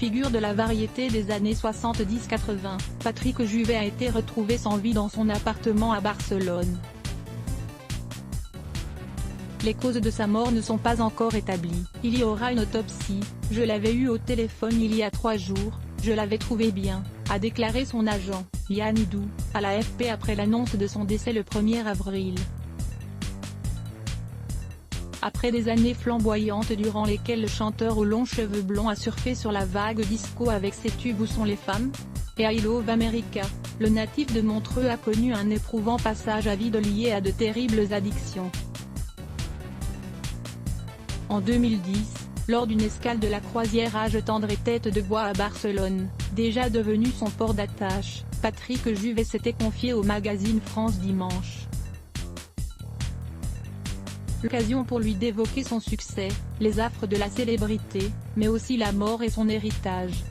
figure de la variété des années 70-80, Patrick Juvet a été retrouvé sans vie dans son appartement à Barcelone. Les causes de sa mort ne sont pas encore établies. Il y aura une autopsie. Je l'avais eu au téléphone il y a 3 jours, je l'avais trouvé bien, a déclaré son agent, Yann Hidou, à l'AFP après l'annonce de son décès le 1er avril. Après des années flamboyantes durant lesquelles le chanteur aux longs cheveux blonds a surfé sur la vague disco avec ses tubes Où sont les femmes et I Love America, le natif de Montreux a connu un éprouvant passage à vide lié à de terribles addictions. En 2010, lors d'une escale de la croisière Âge tendre et Tête de bois à Barcelone, déjà devenu son port d'attache, Patrick Juvet s'était confié au magazine France Dimanche. L'occasion pour lui d'évoquer son succès, les affres de la célébrité, mais aussi la mort et son héritage.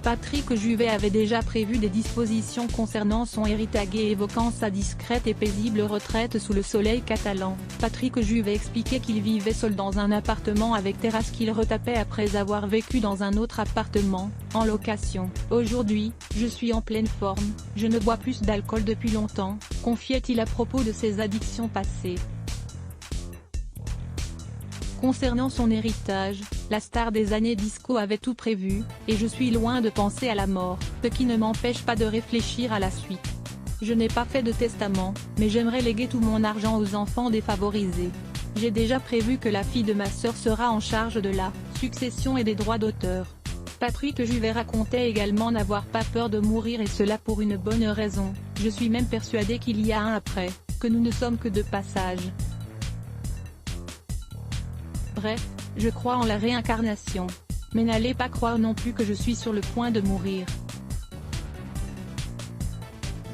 Patrick Juvet avait déjà prévu des dispositions concernant son héritage évoquant sa discrète et paisible retraite sous le soleil catalan. Patrick Juvet expliquait qu'il vivait seul dans un appartement avec terrasse qu'il retapait après avoir vécu dans un autre appartement, en location. Aujourd'hui, je suis en pleine forme, je ne bois plus d'alcool depuis longtemps, confiait-il à propos de ses addictions passées. Concernant son héritage, la star des années disco avait tout prévu, et je suis loin de penser à la mort, ce qui ne m'empêche pas de réfléchir à la suite. Je n'ai pas fait de testament, mais j'aimerais léguer tout mon argent aux enfants défavorisés. J'ai déjà prévu que la fille de ma sœur sera en charge de la succession et des droits d'auteur. Patrick Juvet racontait également n'avoir pas peur de mourir et cela pour une bonne raison, je suis même persuadé qu'il y a un après, que nous ne sommes que de passage. Bref, je crois en la réincarnation. Mais n'allez pas croire non plus que je suis sur le point de mourir.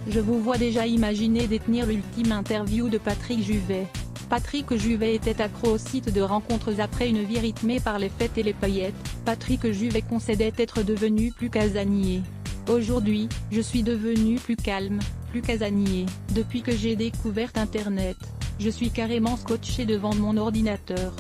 Je vous vois déjà imaginer détenir l'ultime interview de Patrick Juvet. Patrick Juvet était accro au site de rencontres après une vie rythmée par les fêtes et les paillettes. Patrick Juvet concédait être devenu plus casanier. Aujourd'hui, je suis devenu plus calme, plus casanier. Depuis que j'ai découvert Internet, je suis carrément scotché devant mon ordinateur.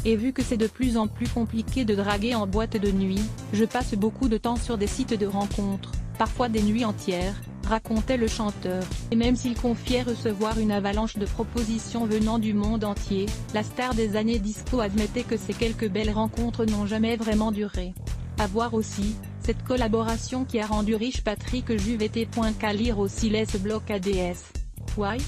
Et vu que c'est de plus en plus compliqué de draguer en boîte de nuit, je passe beaucoup de temps sur des sites de rencontres, parfois des nuits entières, racontait le chanteur. Et même s'il confiait recevoir une avalanche de propositions venant du monde entier, la star des années disco admettait que ces quelques belles rencontres n'ont jamais vraiment duré. À voir aussi, cette collaboration qui a rendu riche Patrick Juvet. Qu'à lire aussi les blocs ADS. Why?